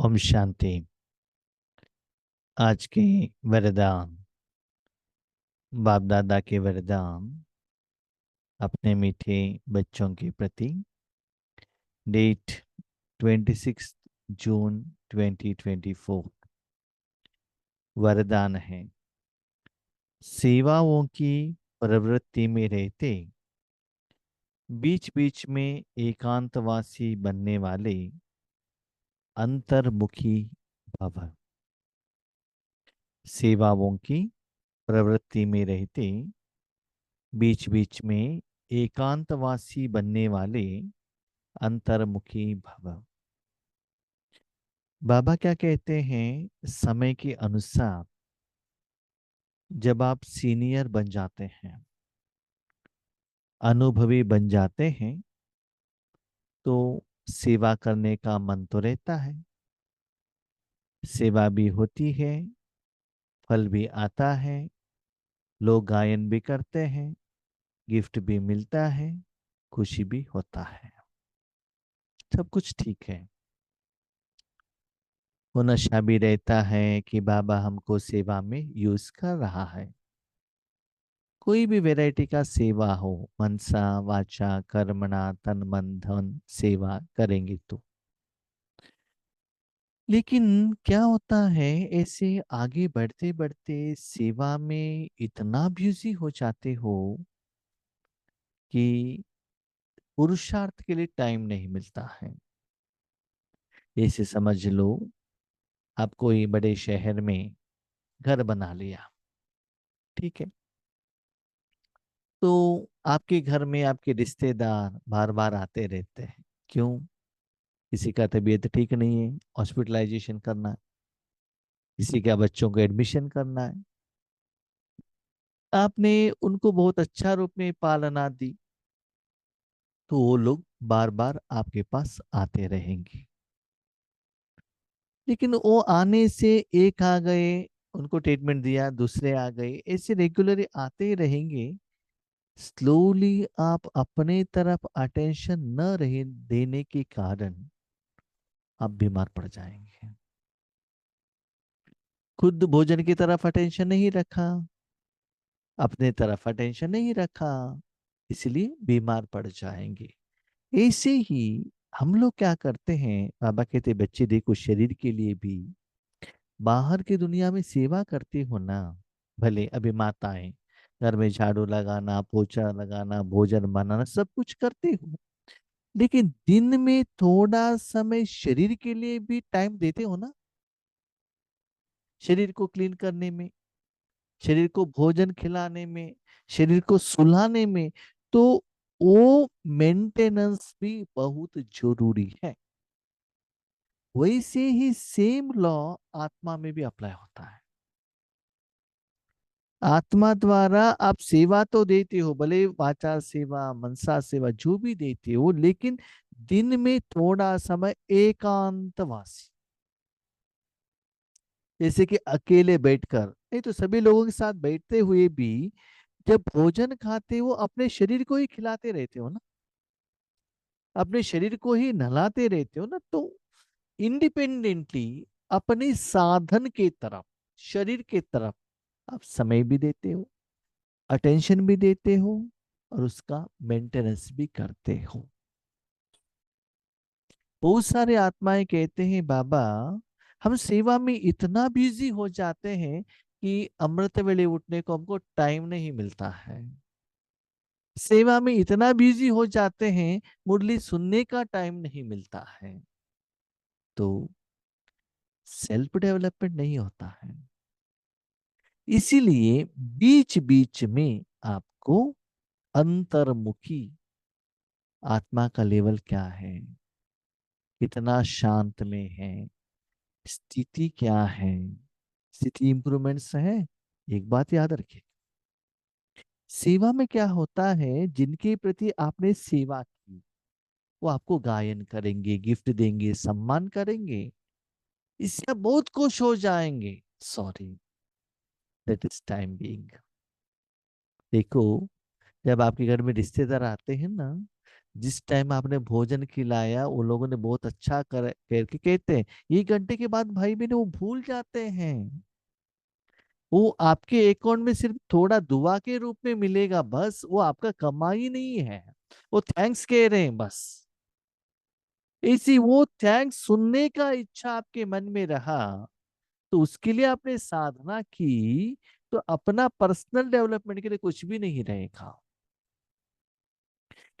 ओम शांति। आज के वरदान, बाप दादा के वरदान अपने मीठे बच्चों के प्रति। डेट 26 जून 2024। वरदान है, सेवाओं की प्रवृत्ति में रहते बीच बीच में एकांतवासी बनने वाले अंतर्मुखी भव। सेवाओं की प्रवृत्ति में रहते बीच बीच में एकांतवासी बनने वाले अंतर्मुखी भव। बाबा क्या कहते हैं, समय के अनुसार जब आप सीनियर बन जाते हैं, अनुभवी बन जाते हैं, तो सेवा करने का मन तो रहता है, सेवा भी होती है, फल भी आता है, लोग गायन भी करते हैं, गिफ्ट भी मिलता है, खुशी भी होता है, सब कुछ ठीक है। वो नशा भी रहता है कि बाबा हमको सेवा में यूज कर रहा है। कोई भी वैरायटी का सेवा हो, मनसा वाचा कर्मणा तन मन धन सेवा करेंगे तो। लेकिन क्या होता है, ऐसे आगे बढ़ते बढ़ते सेवा में इतना बिजी हो जाते हो कि पुरुषार्थ के लिए टाइम नहीं मिलता है। ऐसे समझ लो, आप कोई बड़े शहर में घर बना लिया, ठीक है, तो आपके घर में आपके रिश्तेदार बार बार आते रहते हैं। क्यों? किसी का तबीयत ठीक नहीं है, हॉस्पिटलाइजेशन करना है, किसी का बच्चों को एडमिशन करना है। आपने उनको बहुत अच्छा रूप में पालना दी, तो वो लोग बार बार आपके पास आते रहेंगे। लेकिन वो आने से एक आ गए, उनको ट्रीटमेंट दिया, दूसरे आ गए, ऐसे रेगुलरली आते ही रहेंगे। स्लोली आप अपने तरफ अटेंशन न रहे देने के कारण आप बीमार पड़ जाएंगे। खुद भोजन की तरफ अटेंशन नहीं रखा, अपने तरफ अटेंशन नहीं रखा, इसलिए बीमार पड़ जाएंगे। ऐसे ही हम लोग क्या करते हैं, बाबा कहते बच्चे देखो, शरीर के लिए भी बाहर की दुनिया में सेवा करते हो ना। भले अभी माताएं घर में झाड़ू लगाना, पोछा लगाना, भोजन बनाना, सब कुछ करते हो, लेकिन दिन में थोड़ा समय शरीर के लिए भी टाइम देते हो ना। शरीर को क्लीन करने में, शरीर को भोजन खिलाने में, शरीर को सुलाने में, तो वो मेंटेनेंस भी बहुत जरूरी है। वैसे ही सेम लॉ आत्मा में भी अप्लाई होता है। आत्मा द्वारा आप सेवा तो देते हो, भले वाचा सेवा मनसा सेवा जो भी देते हो, लेकिन दिन में थोड़ा समय एकांतवासी, जैसे कि अकेले बैठकर नहीं तो सभी लोगों के साथ बैठते हुए भी जब भोजन खाते हो अपने शरीर को ही खिलाते रहते हो ना, अपने शरीर को ही नहलाते रहते हो ना, तो इंडिपेंडेंटली अपने साधन के तरफ, शरीर के तरफ आप समय भी देते हो, अटेंशन भी देते हो, और उसका मेंटेनेंस भी करते हो। बहुत सारे आत्माएं कहते हैं, बाबा हम सेवा में इतना बिजी हो जाते हैं कि अमृत वेले उठने को हमको टाइम नहीं मिलता है। सेवा में इतना बिजी हो जाते हैं, मुरली सुनने का टाइम नहीं मिलता है। तो सेल्फ डेवलपमेंट नहीं होता है। इसीलिए बीच बीच में आपको अंतर्मुखी आत्मा का लेवल क्या है, कितना शांत में है, स्थिति क्या है, स्थिति इंप्रूवमेंट्स है। एक बात याद रखिए, सेवा में क्या होता है, जिनके प्रति आपने सेवा की वो आपको गायन करेंगे, गिफ्ट देंगे, सम्मान करेंगे, इससे आप बहुत खुश हो जाएंगे। Sorry, that is time being. देखो, जब आपके घर में रिश्तेदार आते हैं ना, जिस टाइम आपने भोजन खिलाया वो लोगों ने बहुत अच्छा कर करके कहते हैं, 1 घंटे के बाद भाई बहन वो भूल जाते हैं। वो आपके अकाउंट में सिर्फ थोड़ा दुआ के रूप में मिलेगा, बस वो आपका कमाई नहीं है। वो थैंक्स कह रहे हैं बस। इसी वो थैंक्स सुनने का इच्छा आपके मन में रहा, तो उसके लिए आपने साधना की, तो अपना पर्सनल डेवलपमेंट के लिए कुछ भी नहीं रहेगा।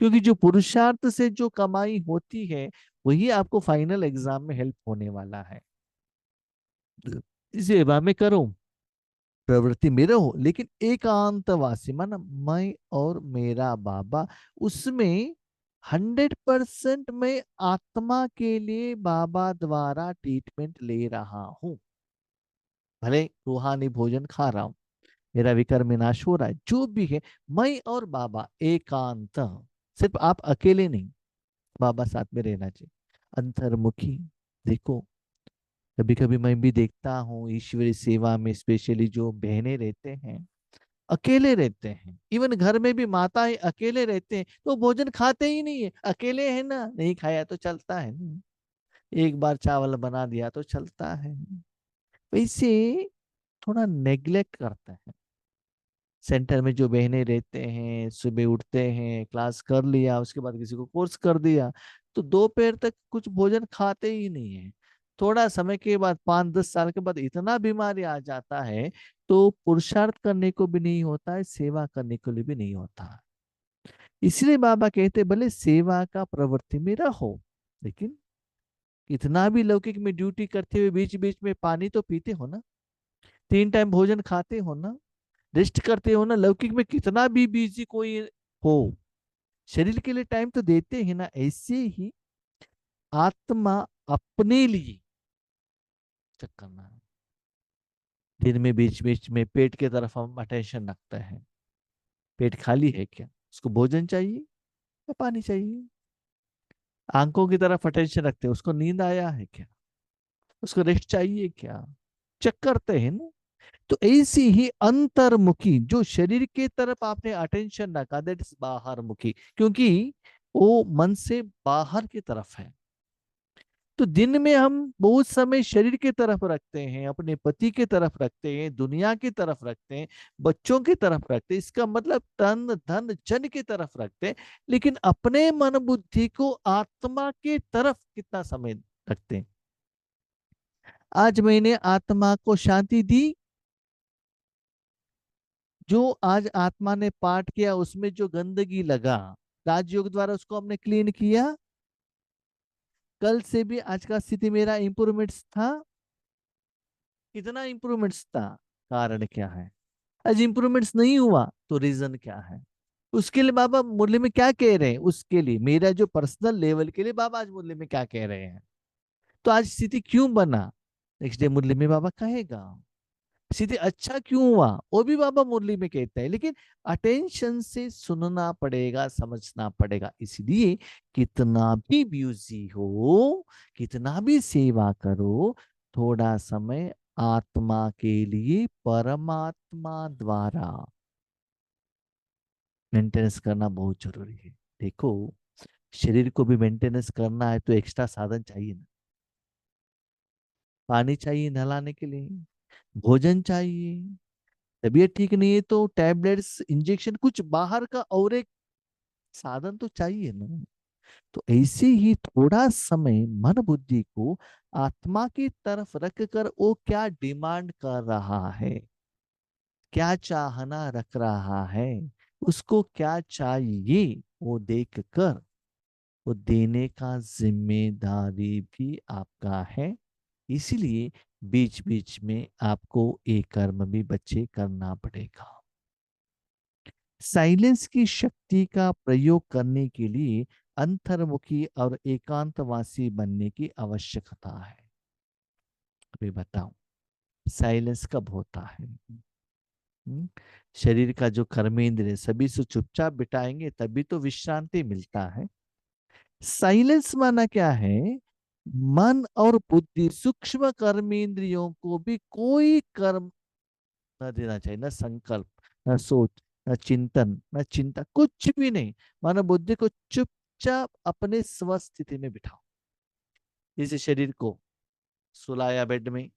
क्योंकि जो पुरुषार्थ से जो कमाई होती है वही आपको फाइनल एग्जाम में हेल्प होने वाला है। इस सेवा में करो, प्रवृत्ति में रहो, लेकिन एकांतवासी माना मैं और मेरा बाबा, उसमें 100% मैं आत्मा के लिए बाबा द्वारा ट्रीटमेंट ले रहा हूँ। भले रूहानी भोजन खा रहा हूँ, मेरा विकर्म विनाश हो रहा है, जो भी है, मैं और बाबा एकांत। सिर्फ आप अकेले नहीं, बाबा साथ में रहना चाहिए। अंतर्मुखी। देखो, कभी कभी मैं भी देखता हूँ ईश्वरी सेवा में स्पेशली जो बहनें रहते हैं, अकेले रहते हैं। इवन घर में भी माताएं अकेले रहते हैं तो भोजन खाते ही नहीं है, अकेले है ना, नहीं खाया तो चलता है ना, एक बार चावल बना दिया तो चलता है। वैसे थोड़ा नेग्लेक्ट करते हैं। सेंटर में जो बहनें रहते हैं, सुबह उठते हैं, क्लास कर लिया, उसके बाद किसी को कोर्स कर दिया, तो दोपहर तक कुछ भोजन खाते ही नहीं है। थोड़ा समय के बाद 5-10 साल के बाद इतना बीमारी आ जाता है, तो पुरुषार्थ करने को भी नहीं होता है, सेवा करने के लिए भी नहीं होता है। इसलिए बाबा कहते भले सेवा का प्रवृत्ति में रहो, लेकिन इतना भी लौकिक में ड्यूटी करते हुए बीच बीच में पानी तो पीते हो ना, 3 टाइम भोजन खाते हो ना, रेस्ट करते हो ना। लौकिक में कितना भी बिजी कोई हो, शरीर के लिए टाइम तो देते हैं ना। ऐसे ही आत्मा अपने लिए चेक करना है। दिन में बीच बीच में पेट की तरफ हम अटेंशन रखते हैं। पेट खाली है क्या, उसको भोजन चाहिए या पानी चाहिए? आंखों की तरफ अटेंशन रखते हैं, उसको नींद आया है क्या, उसको रेस्ट चाहिए क्या, चेक करते हैं ना। तो ऐसी ही अंतर्मुखी जो शरीर के तरफ आपने अटेंशन रखा, दैट इज बाहर मुखी, क्योंकि वो मन से बाहर की तरफ है। तो दिन में हम बहुत समय शरीर की तरफ रखते हैं, अपने पति की तरफ रखते हैं, दुनिया की तरफ रखते हैं, बच्चों की तरफ रखते हैं, इसका मतलब तन धन जन की तरफ रखते हैं, लेकिन अपने मन बुद्धि को आत्मा के तरफ कितना समय रखते हैं? आज मैंने आत्मा को शांति दी, जो आज आत्मा ने पाठ किया उसमें जो गंदगी लगा, राजयोग द्वारा उसको हमने क्लीन किया। कल से भी आज का स्थिति मेरा इंप्रूवमेंट्स था, कितना इंप्रूवमेंट्स था? कारण क्या है? आज इंप्रूवमेंट्स नहीं हुआ तो रीजन क्या है? उसके लिए बाबा मुरली में क्या कह रहे हैं, उसके लिए मेरा जो पर्सनल लेवल के लिए बाबा आज मुरली में क्या कह रहे हैं, तो आज स्थिति क्यों बना, नेक्स्ट डे मुरली में बाबा कहेगा। सीधे अच्छा क्यों हुआ वो भी बाबा मुरली में कहता है, लेकिन अटेंशन से सुनना पड़ेगा, समझना पड़ेगा। इसलिए कितना भी बिजी हो, कितना भी सेवा करो, थोड़ा समय आत्मा के लिए परमात्मा द्वारा मेंटेनेंस करना बहुत जरूरी है। देखो, शरीर को भी मेंटेनेंस करना है तो एक्स्ट्रा साधन चाहिए ना, पानी चाहिए नहलाने के लिए, भोजन चाहिए, तबीयत ठीक नहीं है तो टैबलेट्स, इंजेक्शन, कुछ बाहर का और एक साधन तो चाहिए ना। तो ऐसे ही थोड़ा समय मन बुद्धि को आत्मा की तरफ रखकर वो क्या डिमांड कर रहा है, क्या चाहना रख रहा है, उसको क्या चाहिए, वो देख कर वो देने का जिम्मेदारी भी आपका है। इसलिए बीच बीच में आपको एक कर्म भी बच्चे करना पड़ेगा। साइलेंस की शक्ति का प्रयोग करने के लिए अंतर्मुखी और एकांतवासी बनने की आवश्यकता है। अभी बताओ, साइलेंस कब होता है? शरीर का जो कर्मेंद्र सभी से चुपचाप बिठाएंगे तभी तो विश्रांति मिलता है। साइलेंस माना क्या है? मन और बुद्धि सूक्ष्म कर्मेंद्रियों को भी कोई कर्म न देना चाहिए, न संकल्प, न सोच, न चिंतन, न चिंता, कुछ भी नहीं। मानो बुद्धि को चुप चुपचाप अपने स्वस्थिति में बिठाओ। इस शरीर को सुलाया बेड में,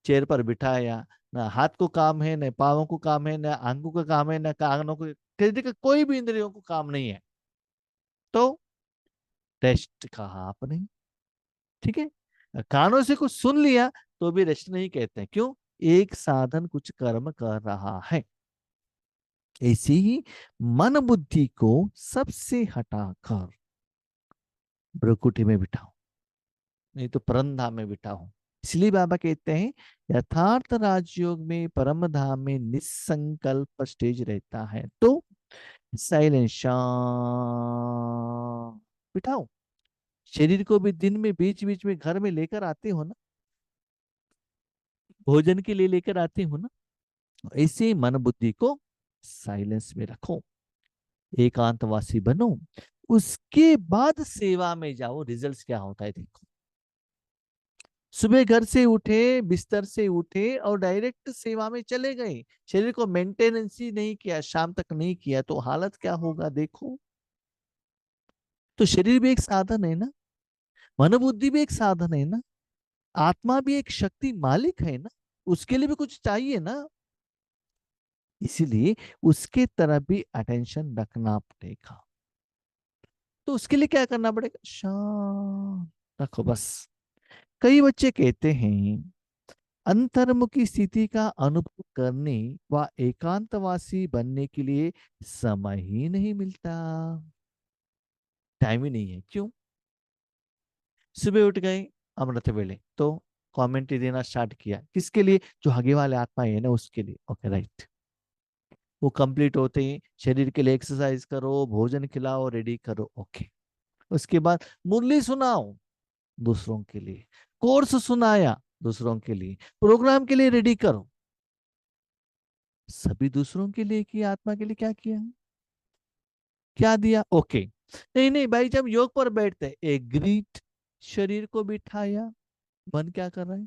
चेयर पर बिठाया, ना हाथ को काम है, न पाँवों को काम है, न आंखों का काम है, न कानों को, शरीर का कोई भी इंद्रियों को काम नहीं है, तो रेस्ट कहा आपने। ठीक है, कानों से कुछ सुन लिया तो भी रेस्ट नहीं कहते। क्यों? एक साधन कुछ कर्म कर रहा है। ऐसे ही मन बुद्धि को सबसे हटाकर भ्रुकुटी में बिठाओ, नहीं तो परम धाम में बिठाओ। इसलिए बाबा कहते हैं यथार्थ राजयोग में परम धाम में निसंकल्प स्टेज रहता है। तो साइलेंस शांत बिठाओ। शरीर को भी दिन में बीच बीच में घर में लेकर आते हो ना, भोजन के लिए लेकर आते हो ना, ऐसे ही मन बुद्धि को साइलेंस में रखो, एकांतवासी बनो। उसके बाद सेवा में जाओ। रिजल्ट्स क्या होता है देखो। सुबह घर से उठे, बिस्तर से उठे और डायरेक्ट सेवा में चले गए, शरीर को मेंटेनेंस ही नहीं किया, शाम तक नहीं किया, तो हालत क्या होगा देखो। तो शरीर भी एक साधन है ना, मनोबुद्धि भी एक साधन है ना, आत्मा भी एक शक्ति मालिक है ना, उसके लिए भी कुछ चाहिए ना। इसीलिए उसके तरफ भी अटेंशन रखना पड़ेगा। तो उसके लिए क्या करना पड़ेगा? शांत रखो बस। कई बच्चे कहते हैं अंतर्मुखी स्थिति का अनुभव करने व एकांतवासी बनने के लिए समय ही नहीं मिलता, टाइम ही नहीं है। क्यों? सुबह उठ गए अमृत वेले तो कमेंट्री देना स्टार्ट किया, किसके लिए? जो आगे वाले आत्मा है ना उसके लिए। Okay right. वो कंप्लीट होते ही शरीर के लिए एक्सरसाइज करो, भोजन खिलाओ, रेडी करो। ओके। उसके बाद मुरली सुनाओ दूसरों के लिए, कोर्स सुनाया दूसरों के लिए, प्रोग्राम के लिए रेडी करो। सभी दूसरों के लिए किया, आत्मा के लिए क्या किया? क्या दिया? ओके। नहीं नहीं भाई, जब योग पर बैठते हैं एग्रीड, शरीर को बिठाया, मन क्या कर रहा है?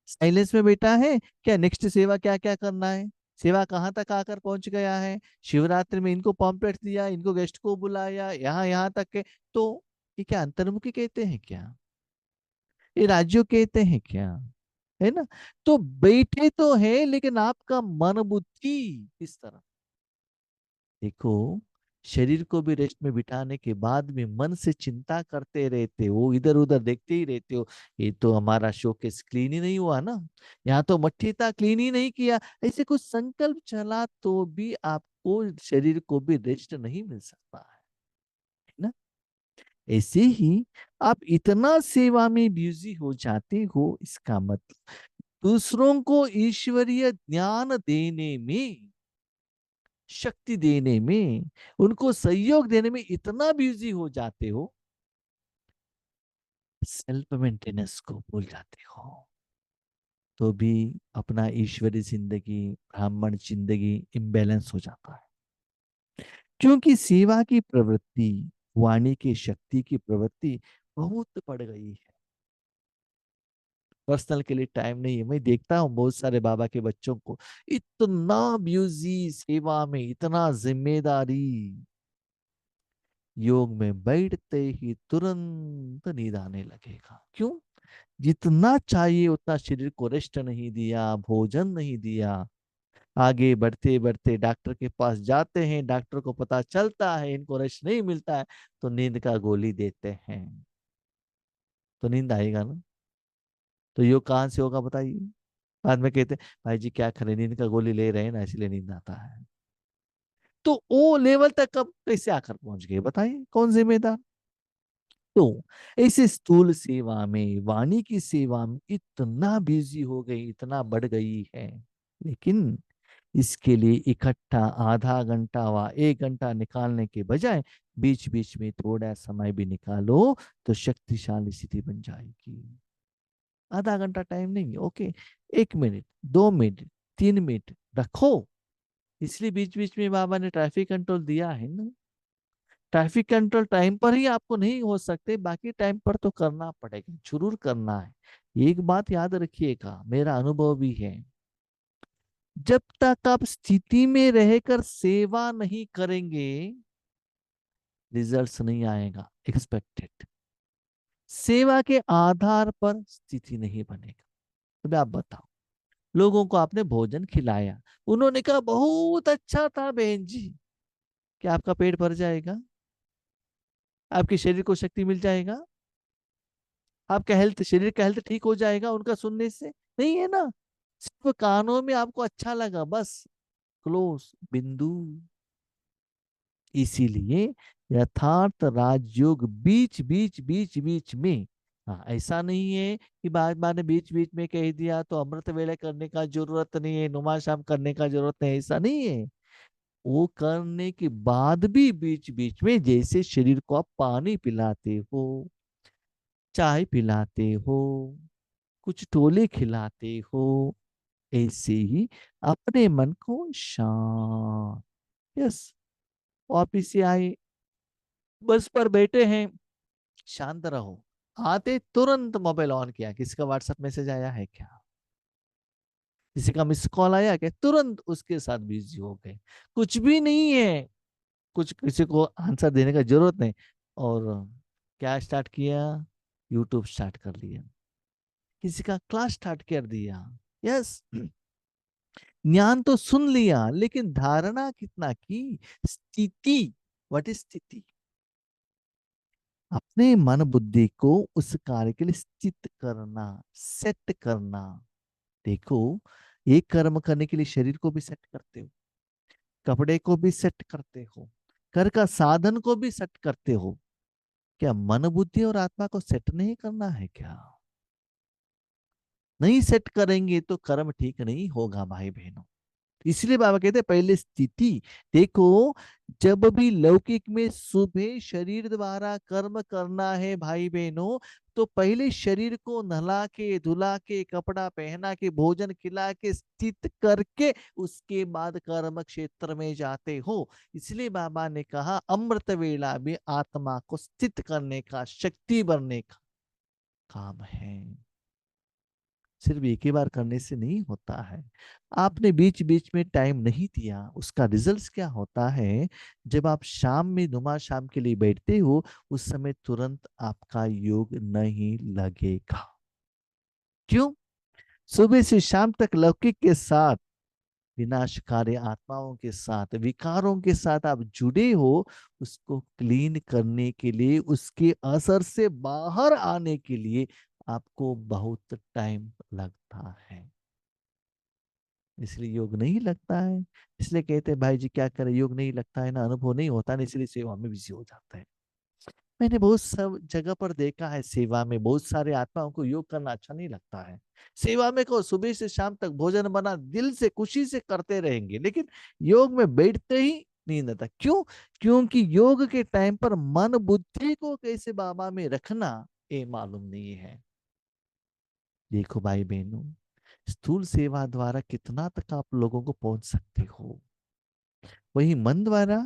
साइलेंस में बैठा है। क्या नेक्स्ट सेवा क्या क्या करना है? सेवा कहाँ तक आकर पहुंच गया है? शिवरात्रि में इनको पॉम्पलेट दिया, इनको गेस्ट को बुलाया, यहाँ यहाँ तक के। तो ये क्या अंतर्मुखी कहते हैं क्या? ये राज्यों कहते हैं क्या? है ना? तो बैठे तो है, लेकिन आपका मन बुद्धि किस तरह? देखो, शरीर को भी रेस्ट में बिठाने के बाद भी मन से चिंता करते रहते हो, इधर उधर देखते ही रहते हो। ये तो हमारा शोकेस क्लीन ही नहीं हुआ ना, यहाँ तो मट्टी था क्लीन ही नहीं किया, ऐसे कुछ संकल्प चला तो भी आपको शरीर को भी रेस्ट नहीं मिल सकता है ना। ऐसे ही आप इतना सेवा में बिजी हो जाते हो, इसका मतलब दूसरों को ईश्वरीय ज्ञान देने में, शक्ति देने में, उनको सहयोग देने में इतना बिजी हो जाते हो, सेल्फ मेंटेनेंस को भूल जाते हो। तो भी अपना ईश्वरी जिंदगी, ब्राह्मण जिंदगी इम्बैलेंस हो जाता है। क्योंकि सेवा की प्रवृत्ति, वाणी की शक्ति की प्रवृत्ति बहुत बढ़ गई है। पर्सनल के लिए टाइम नहीं है। मैं देखता हूँ बहुत सारे बाबा के बच्चों को, इतना बिजी सेवा में, इतना जिम्मेदारी, योग में बैठते ही तुरंत नींद आने लगेगा। क्यों? जितना चाहिए उतना शरीर को रेस्ट नहीं दिया, भोजन नहीं दिया। आगे बढ़ते बढ़ते डॉक्टर के पास जाते हैं, डॉक्टर को पता चलता है इनको रेस्ट नहीं मिलता है, तो नींद का गोली देते हैं। तो नींद आएगा ना? तो योग कहाँ से होगा बताइए? बाद में कहते हैं भाई जी क्या करें, नींद का गोली ले रहे हैं ना इसलिए नींद आता है। तो वो लेवल तक कब कैसे आकर पहुंच गए बताइए, कौन जिम्मेदार? तो ऐसे स्थूल सेवा में, वाणी की सेवा में इतना बिजी हो गई, इतना बढ़ गई है। लेकिन इसके लिए इकट्ठा आधा घंटा व 1 घंटा निकालने के बजाय बीच बीच में थोड़ा समय भी निकालो तो शक्तिशाली स्थिति बन जाएगी। आधा घंटा टाइम नहीं, ओके, 1 मिनट, 2 मिनट, 3 मिनट रखो। इसलिए बीच बीच में बाबा ने ट्रैफिक कंट्रोल दिया है ना। ट्रैफिक कंट्रोल टाइम पर ही आपको नहीं हो सकते, बाकी टाइम पर तो करना पड़ेगा, जरूर करना है। एक बात याद रखिएगा, मेरा अनुभव भी है, जब तक आप स्थिति में रहकर सेवा नहीं करेंगे, रिजल्ट्स नहीं आएगा एक्सपेक्टेड। सेवा के आधार पर स्थिति नहीं बनेगा। तो आप बताओ, लोगों को आपने भोजन खिलाया, उन्होंने कहा बहुत अच्छा था बहन जी, क्या आपका पेट भर जाएगा? आपके शरीर को शक्ति मिल जाएगा? आपका हेल्थ, शरीर का हेल्थ ठीक हो जाएगा उनका सुनने से? नहीं है ना। सिर्फ कानों में आपको अच्छा लगा, बस क्लोज बिंदु। इसीलिए यथार्थ राजयोग बीच बीच बीच बीच में, हाँ, ऐसा नहीं है कि बाद बाद में बीच बीच में कह दिया तो अमृत वेला करने का जरूरत नहीं है, नुमा शाम करने का जरूरत नहीं, ऐसा नहीं है। वो करने के बाद भी बीच बीच में, जैसे शरीर को आप पानी पिलाते हो, चाय पिलाते हो, कुछ टोले खिलाते हो, ऐसे ही अपने मन को शांत, यस, ऑफिस से आए, बस पर बैठे हैं, शांत रहो। आते तुरंत मोबाइल ऑन किया, किसी का व्हाट्सएप मैसेज आया है क्या, किसी का मिस कॉल आया क्या, तुरंत उसके साथ बिजी हो गए। कुछ भी नहीं है, कुछ किसी को आंसर देने का जरूरत नहीं। और क्या स्टार्ट किया? यूट्यूब स्टार्ट कर लिया, किसी का क्लास स्टार्ट कर दिया। यस, ज्ञान तो सुन लिया, लेकिन धारणा कितना की? स्थिति, व्हाट इज स्थिति? अपने मन बुद्धि को उस कार्य के लिए स्थित करना, सेट करना। देखो, एक कर्म करने के लिए शरीर को भी सेट करते हो, कपड़े को भी सेट करते हो, घर का साधन को भी सेट करते हो। क्या मन बुद्धि और आत्मा को सेट नहीं करना है क्या? नहीं सेट करेंगे तो कर्म ठीक नहीं होगा भाई बहनों। इसलिए बाबा कहते हैं पहले स्थिति। देखो, जब भी लौकिक में सुबह शरीर द्वारा कर्म करना है भाई बहनों, तो पहले शरीर को नहला के धुला के कपड़ा पहना के भोजन खिला के स्थित करके उसके बाद कर्म क्षेत्र में जाते हो। इसलिए बाबा ने कहा अमृत वेला भी आत्मा को स्थित करने का, शक्ति बनने का काम है। सिर्फ एक ही बार करने से नहीं होता है। आपने बीच बीच में टाइम नहीं दिया, उसका रिजल्ट क्या होता है? जब आप शाम में नुमा शाम के लिए बैठते हो, उस समय तुरंत आपका योग नहीं लगेगा। क्यों? सुबह से शाम तक लौकिक के साथ, विनाशकारी आत्माओं के साथ, विकारों के साथ आप जुड़े हो। उसको क्लीन करने के लिए, उसके असर से बाहर आने के लिए आपको बहुत टाइम लगता है। इसलिए योग नहीं लगता है। इसलिए कहते हैं भाई जी क्या करें, योग नहीं लगता है ना, अनुभव नहीं होता ना, इसलिए सेवा में बिजी हो जाता है। मैंने बहुत सब जगह पर देखा है, सेवा में बहुत सारे आत्माओं को योग करना अच्छा नहीं लगता है। सेवा में को सुबह से शाम तक भोजन बना दिल से खुशी से करते रहेंगे, लेकिन योग में बैठते ही नींद आता। क्यों? क्योंकि योग के टाइम पर मन बुद्धि को कैसे बाबा में रखना, ये मालूम नहीं है। देखो भाई बहनों, स्थूल सेवा द्वारा कितना तक आप लोगों को पहुंच सकते हो, वही मन द्वारा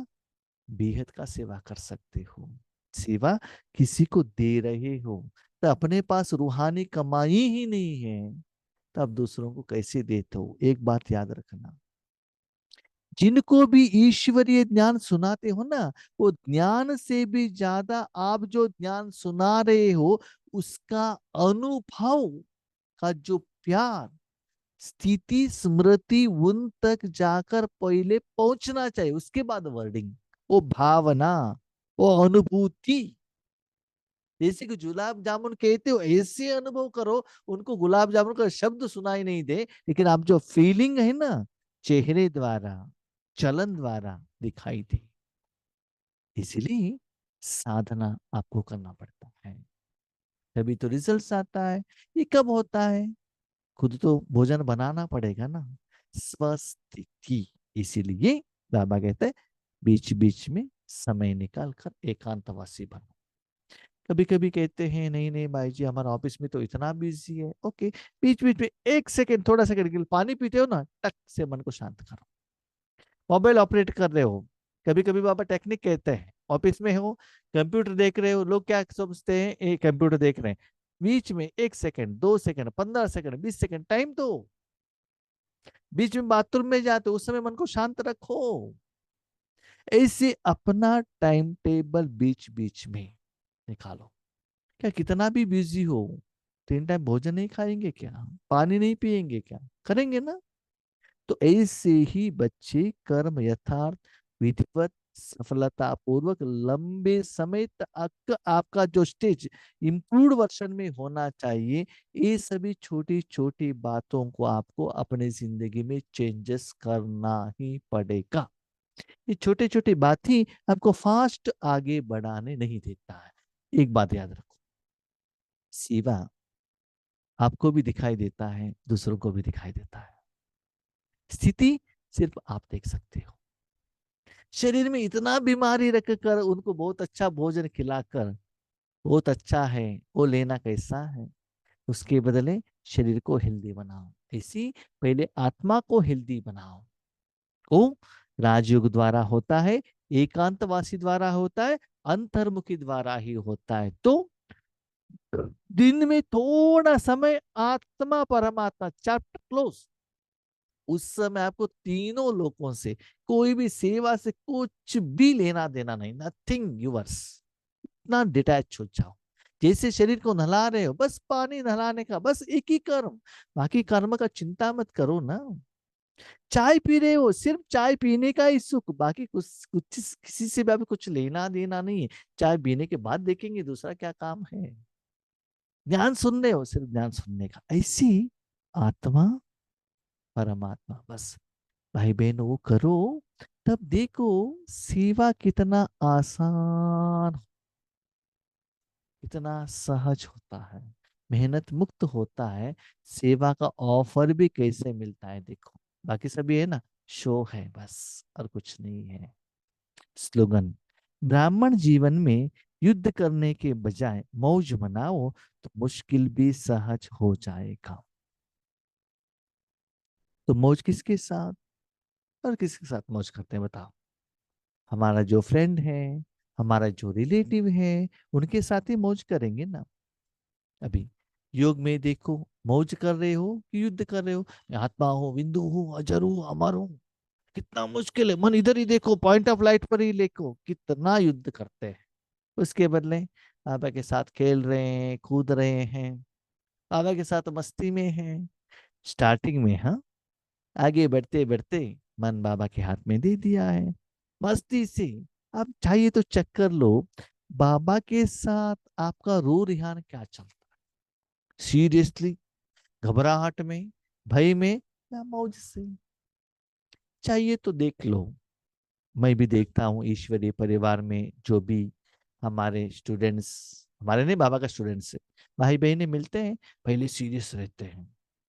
बेहद का सेवा कर सकते हो। सेवा किसी को दे रहे हो, तो अपने पास रूहानी कमाई ही नहीं है, तो आप दूसरों को कैसे देते हो? एक बात याद रखना, जिनको भी ईश्वरीय ज्ञान सुनाते हो ना, वो ज्ञान से भी ज्यादा आप जो ज्ञान सुना रहे हो, उसका अनुभव का जो प्यार, स्थिति, स्मृति उन तक जाकर पहले पहुंचना चाहिए, उसके बाद वर्डिंग, वो भावना, वो अनुभूति। जैसे कि गुलाब जामुन कहते हो, ऐसे अनुभव करो, उनको गुलाब जामुन का शब्द सुनाई नहीं दे, लेकिन आप जो फीलिंग है ना, चेहरे द्वारा, चलन द्वारा दिखाई दे। इसलिए साधना आपको करना पड़ता है, तभी तो रिजल्ट आता है। ये कब होता है? खुद तो भोजन बनाना पड़ेगा ना, स्वस्थिति। इसीलिए बाबा कहते हैं बीच बीच में समय निकाल कर एकांतवासी बनो। कभी कभी कहते हैं नहीं नहीं भाई जी हमारा ऑफिस में तो इतना बिजी है, ओके, बीच बीच में एक सेकंड, थोड़ा सेकंड के लिए पानी पीते हो ना, टक से मन को शांत करो। मोबाइल ऑपरेट कर रहे हो, कभी कभी बाबा टेक्निक कहते हैं, ऑफिस में हो, कंप्यूटर देख रहे हो, लोग क्या समझते हैं, ये कंप्यूटर देख रहे हैं, बीच में 1 second, 2 second, 15 second, 20 second time दो। बीच में बाथरूम में जाते हो, उस समय मन को शांत रखो। ऐसे अपना टाइम टेबल बीच बीच में निकालो। क्या कितना भी बिजी हो, 3 टाइम भोजन नहीं खाएंगे क्या? पानी नहीं पिएंगे क्या? करेंगे ना। तो ऐसे ही बच्चे कर्म यथार्थ विधिवत सफलता पूर्वक लंबे समय तक आपका जो स्टेज इम्प्रूव्ड वर्जन में होना चाहिए, ये सभी छोटी छोटी बातों को आपको अपने जिंदगी में चेंजेस करना ही पड़ेगा। ये छोटे छोटे बात ही आपको फास्ट आगे बढ़ाने नहीं देता है। एक बात याद रखो, सेवा आपको भी दिखाई देता है, दूसरों को भी दिखाई देता है। स्थिति सिर्फ आप देख सकते हो। शरीर में इतना बीमारी रखकर उनको बहुत अच्छा भोजन खिलाकर बहुत अच्छा है, वो लेना कैसा है? उसके बदले शरीर को हेल्दी बनाओ, इसी पहले आत्मा को हेल्दी बनाओ। वो राजयोग द्वारा होता है, एकांतवासी द्वारा होता है, अंतर्मुखी द्वारा ही होता है। तो दिन में थोड़ा समय आत्मा परमात्मा चैप्टर क्लोज, उस समय आपको तीनों लोगों से कोई भी सेवा से कुछ भी लेना देना नहीं, नथिंग यूवर्स। इतना डिटैच हो जाओ। जैसे शरीर को नहला रहे हो, बस पानी नहलाने का बस एक ही कर्म, बाकी कर्म का चिंता मत करो ना। चाय पी रहे हो, सिर्फ चाय पीने का ही सुख, बाकी कुछ कुछ किसी से भी अभी कुछ लेना देना नहीं है। चाय पीने के बाद देखेंगे दूसरा क्या काम है। ज्ञान सुन रहे हो, सिर्फ ज्ञान सुनने का। ऐसी आत्मा परमात्मा बस, भाई बहन वो करो, तब देखो सेवा कितना आसान, कितना सहज होता है, मेहनत मुक्त होता है। सेवा का ऑफर भी कैसे मिलता है देखो। बाकी सभी है ना, शो है बस, और कुछ नहीं है। स्लोगन, ब्राह्मण जीवन में युद्ध करने के बजाय मौज मनाओ तो मुश्किल भी सहज हो जाएगा। तो मौज किसके साथ और किसके साथ मौज करते हैं बताओ? हमारा जो फ्रेंड है, हमारा जो रिलेटिव है, उनके साथ ही मौज करेंगे ना। अभी योग में देखो, मौज कर रहे हो कि युद्ध कर रहे हो? मैं आत्मा हूँ, बिंदु हूँ, अजर हूँ, अमर हूँ। कितना मुश्किल है, मन इधर ही देखो, पॉइंट ऑफ लाइट पर ही देखो, कितना युद्ध करते हैं। उसके बदले बाबा के साथ खेल रहे हैं, कूद रहे हैं, बाबा के साथ मस्ती में हैं। स्टार्टिंग में हाँ, आगे बढ़ते बढ़ते मन बाबा के हाथ में दे दिया है, मस्ती से। आप चाहिए तो चेक कर लो, बाबा के साथ आपका रो रिहान क्या चलता है? सीरियसली, घबराहट में, भय में, या मौज से? चाहिए तो देख लो। मैं भी देखता हूँ ईश्वरीय परिवार में जो भी हमारे स्टूडेंट्स, हमारे नहीं बाबा का स्टूडेंट्स है, भाई बहने मिलते हैं, पहले सीरियस रहते हैं।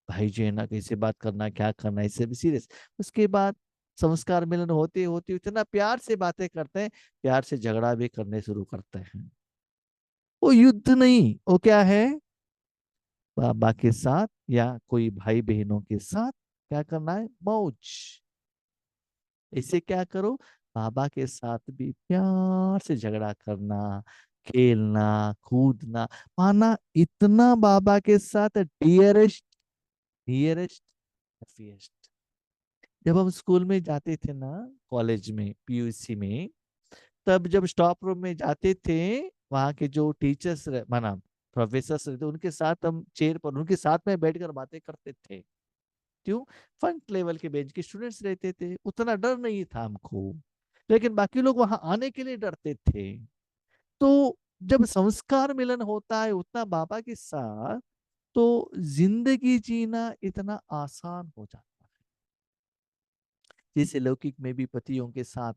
भाई जी है ना, कैसे बात करना, क्या करना, इससे भी सीरियस। उसके बाद संस्कार मिलन होते होते इतना प्यार से बातें करते हैं, प्यार से झगड़ा भी करने शुरू करते हैं। वो युद्ध नहीं, वो क्या है? बाबा के साथ या कोई भाई बहनों के साथ क्या करना है? मौज। इसे क्या करो, बाबा के साथ भी प्यार से झगड़ा करना, खेलना, कूदना, माना इतना बाबा के साथ डियरेस्ट, डियरेस्ट, हैप्पीएस्ट। जब हम स्कूल में जाते थे ना, कॉलेज में, पीयूसी में, तब जब स्टॉप रूम में जाते थे, वहाँ के जो टीचर्स माना प्रोफेसर रहते, उनके साथ हम चेयर पर उनके साथ में बैठकर बातें करते थे। क्यों? फंक लेवल के बेंच के स्टूडेंट्स रहते थे, उतना डर नहीं था हमको, लेकिन बाकी लोग वहां आने के लिए डरते थे। तो जब संस्कार मिलन होता है उतना बाबा के साथ, तो जिंदगी जीना इतना आसान हो जाता है। जैसे लौकिक में भी पतियों के साथ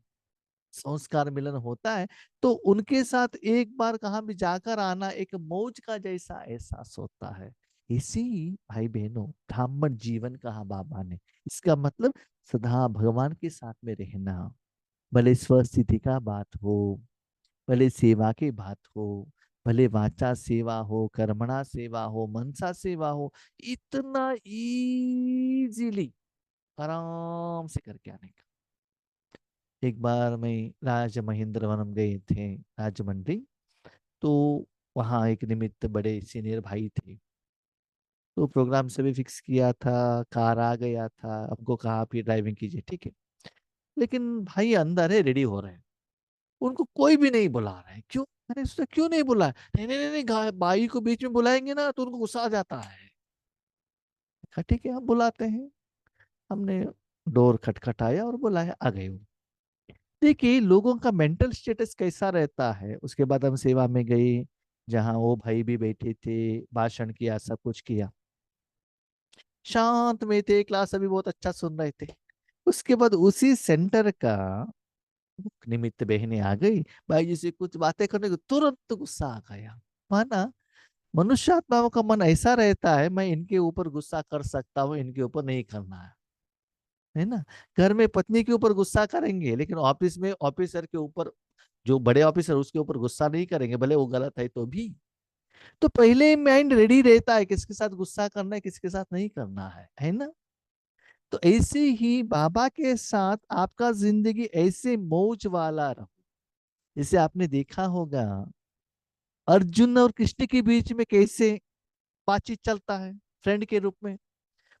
संस्कार मिलन होता है, तो उनके साथ एक बार कहाँ भी जाकर आना एक मौज का जैसा एहसास होता है। इसी भाई बहनों, ब्राह्मण जीवन कहा बाबा ने, इसका मतलब सदा भगवान के साथ में रहना। भले स्वस्थिति का बात हो, भले सेवा की बात हो, भले वाचा सेवा हो, कर्मणा सेवा हो, मनसा सेवा हो, इतना इजीली आराम से करके आने का। एक बार मैं राज महेंद्रवनम गए थे, राजमंड्री। तो वहाँ एक निमित्त बड़े सीनियर भाई थे, तो प्रोग्राम सभी फिक्स किया था, कार आ गया था, हमको कहा आप ही ड्राइविंग कीजिए, ठीक है। लेकिन भाई अंदर है, रेडी हो रहे हैं, उनको कोई भी नहीं बुला रहा है। क्यों? मैंने सोचा क्यों नहीं बुलाया? नहीं नहीं नहीं नहीं, भाई को बीच में बुलाएंगे ना तो उनको गुस्सा आ जाता है। कहा ठीक है, हम बुलाते हैं। हमने डोर खटखटाया और बुलाया, आ गए वो। देखिए लोगों का मेंटल स्टेटस कैसा रहता है। उसके बाद हम सेवा में गए, जहाँ वो भाई भी बैठे थे, भाषण किया, सब कुछ किया, शांत में थे, क्लास अभी बहुत अच्छा सुन रहे थे। उसके बाद उसी सेंटर का निमित्त बहने आ गई, भाई जी से कुछ बातें करने को तुरंत गुस्सा आ गया। माना मनुष्य आत्माओं का मन ऐसा रहता है, मैं इनके ऊपर गुस्सा कर सकता हूँ, इनके ऊपर नहीं करना है ना। घर में पत्नी के ऊपर गुस्सा करेंगे, लेकिन ऑफिस में ऑफिसर के ऊपर, जो बड़े ऑफिसर उसके ऊपर गुस्सा नहीं करेंगे, भले वो गलत है तो भी। तो पहले माइंड रेडी रहता है किसके साथ गुस्सा करना है, किसके साथ नहीं करना है ना। तो ऐसे ही बाबा के साथ आपका जिंदगी ऐसे मौज वाला रहो। जैसे आपने देखा होगा अर्जुन और कृष्ण के बीच में कैसे बातचीत चलता है फ्रेंड के रूप में,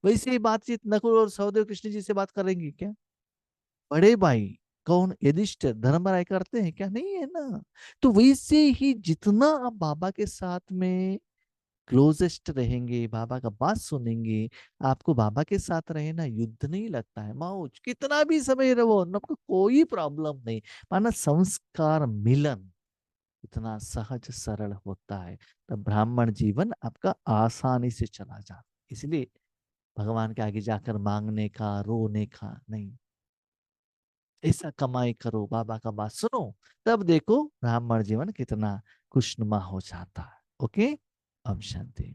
वैसे ही बातचीत नकुल और सहदेव कृष्ण जी से बात करेंगे क्या? बड़े भाई कौन युधिष्ठिर धर्मराय करते हैं क्या? नहीं है ना। तो वैसे ही जितना आप बाबा के साथ में क्लोजेस्ट रहेंगे, बाबा का बात सुनेंगे, आपको बाबा के साथ रहे ना, युद्ध नहीं लगता है, मौज कितना भी समय रहो ना, आपको कोई प्रॉब्लम नहीं। माना संस्कार मिलन इतना सहज सरल होता है, तब ब्राह्मण जीवन आपका आसानी से चला जाता। इसलिए भगवान के आगे जाकर मांगने का, रोने का नहीं, ऐसा कमाई करो, बाबा का बात सुनो, तब देखो ब्राह्मण जीवन कितना खुशनुमा हो जाता है। ओके, अब शांति।